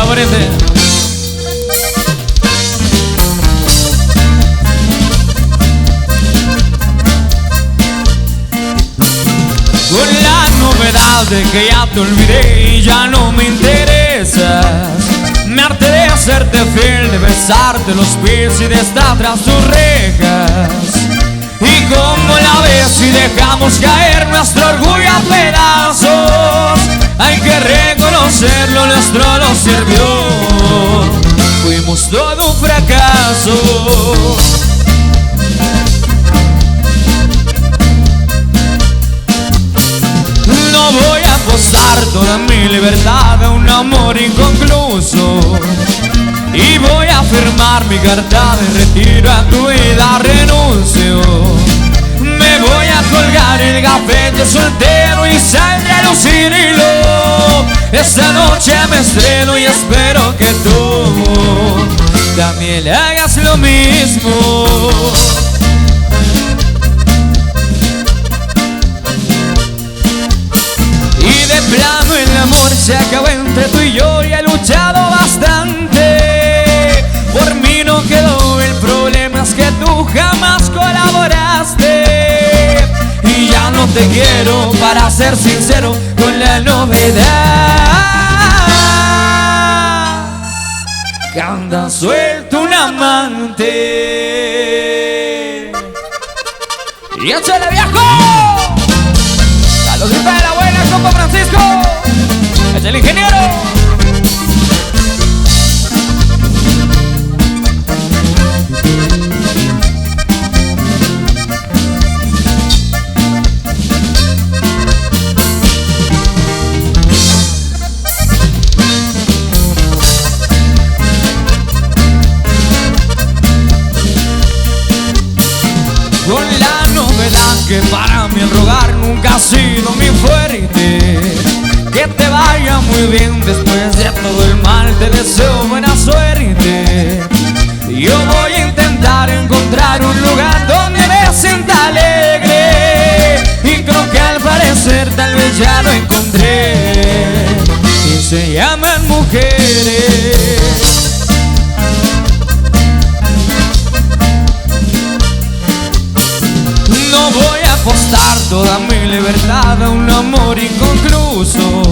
Hola, pariente. Con la novedad de que ya te olvidé y ya no me interesas. Me harté de hacerte fiel, de besarte los pies y de estar tras tus rejas. Y como la ves si dejamos caer nuestro orgullo a pedazos, hay que reconocerlo, nuestro no sirvió. Fuimos todo un fracaso. No voy a apostar toda mi libertad a un amor inconcluso. Y voy a firmar mi carta de retiro, a tu vida renuncio. Me voy a colgar el gafete soltero y saldré a lucirlo. Esta noche me estreno y espero que tú también hagas lo mismo. Y de plano el amor se acabó entre tú y yo y he luchado bastante. Por mí no quedó, el problema es que tú jamás colaboraste. Y ya no te quiero, para ser sincero, con la novedad que anda suelto un amante. ¡Y échale, viejo! ¡A los gritos de la buena, compa Francisco! ¡Es el ingeniero! Con la novedad que para mí el rogar nunca ha sido mi fuerte. Que te vaya muy bien después de todo el mal, te deseo buena suerte. Yo voy a intentar encontrar un lugar donde me sienta alegre. Y creo que al parecer tal vez ya lo encontré. Y se llaman mujeres. No voy a apostar toda mi libertad a un amor inconcluso.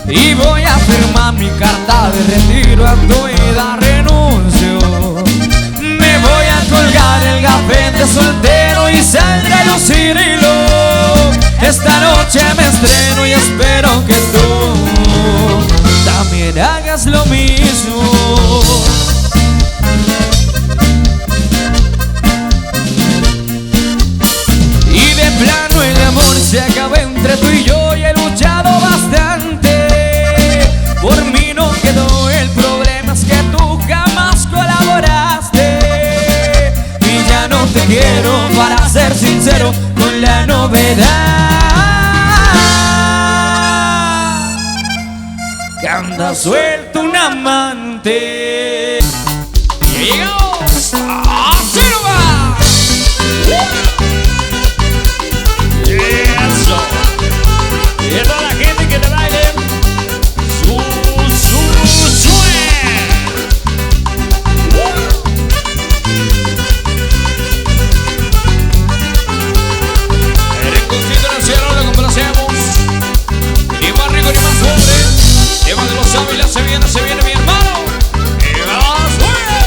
Y voy a firmar mi carta de retiro, a tu vida renuncio. Me voy a colgar el gafete soltero y saldré a lucirlo. Esta noche me estreno y espero que tú también hagas lo mismo. De plano el amor se acabó entre tú y yo y he luchado bastante. Por mí no quedó, el problema es que tú jamás colaboraste. Y ya no te quiero, para ser sincero, con la novedad que anda suelto un amante. Y llegamos a Silva. Eso. Y a toda la gente que te baile El rinconcito en el cielo lo complacemos. Ni más rico ni más pobre. Eva de los Ávila se viene mi hermano. Y más fuerte.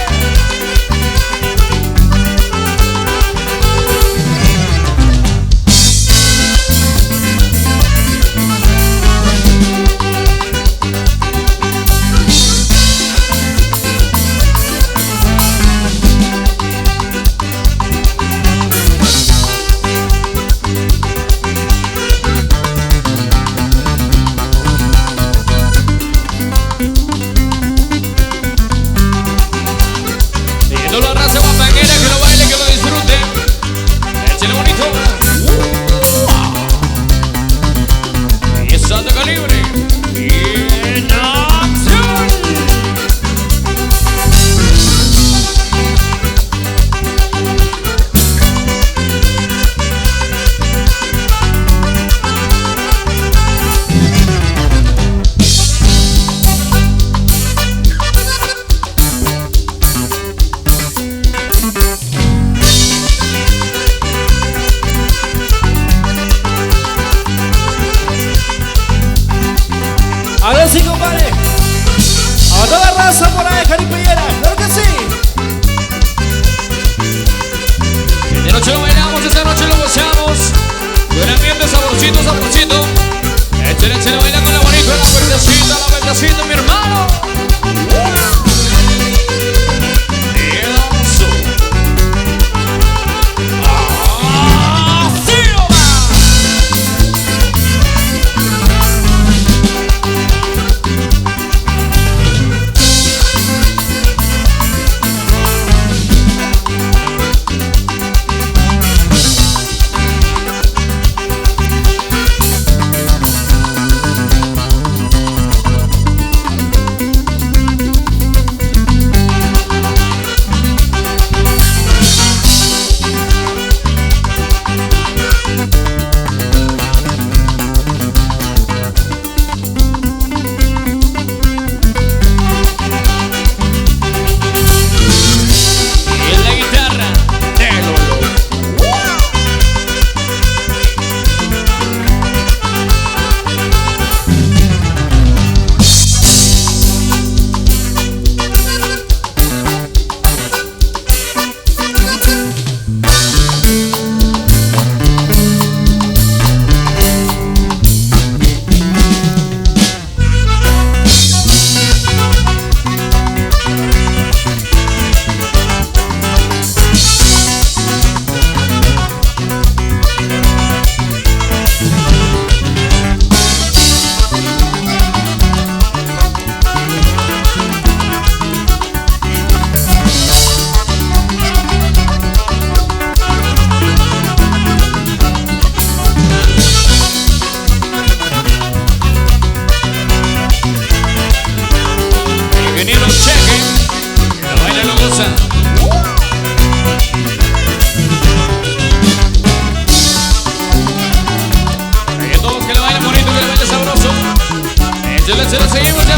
Se lo seguimos ya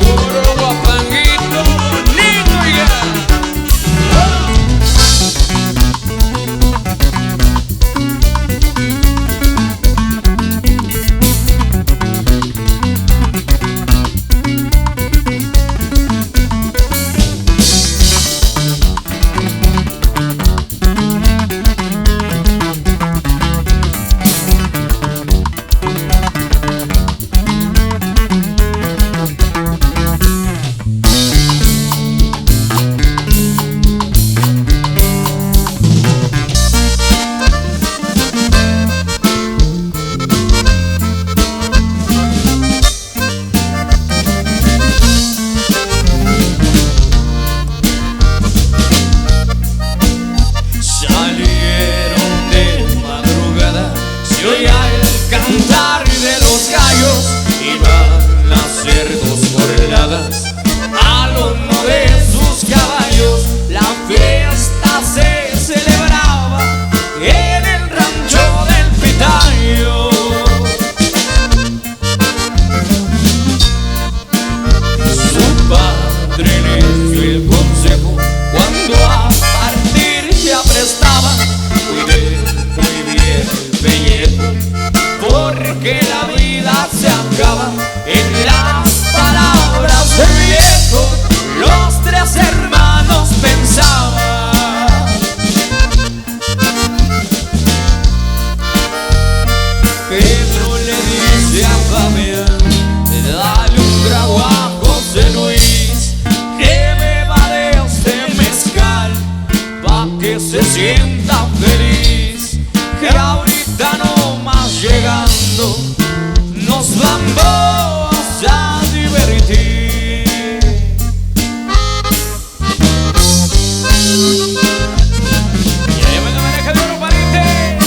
puro guapanguito bonito, oiga. Cantar de los gallos iban a hacer dos jornadas al lomo de sus caballos. La fiesta se celebraba en el rancho del Pitayo. Su padre le dio el consejo cuando a partir se aprestaba: cuide muy bien el pellejo, porque la vida se acaba. En las palabras del viejo, los tres hermanos pensaban. Pedro le dice a Fabián: dale un trago a José Luis, que beba de este mezcal, pa' que se sienta feliz, que ahorita no más llegando nos vamos a divertir. Y allá me la maneja de oro, pariente.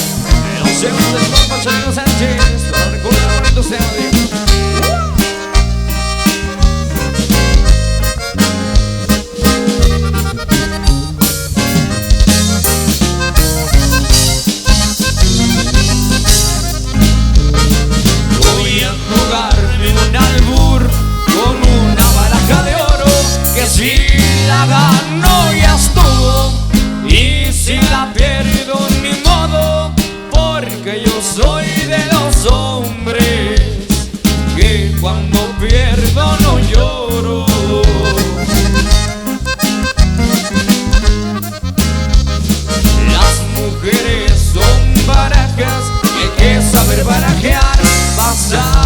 No se nos descopa Chalino Sánchez, para recordar bonitos temas. Si la gano ya estuvo, y si la pierdo ni modo, porque yo soy de los hombres que cuando pierdo no lloro. Las mujeres son barajas y hay que saber barajear, pasar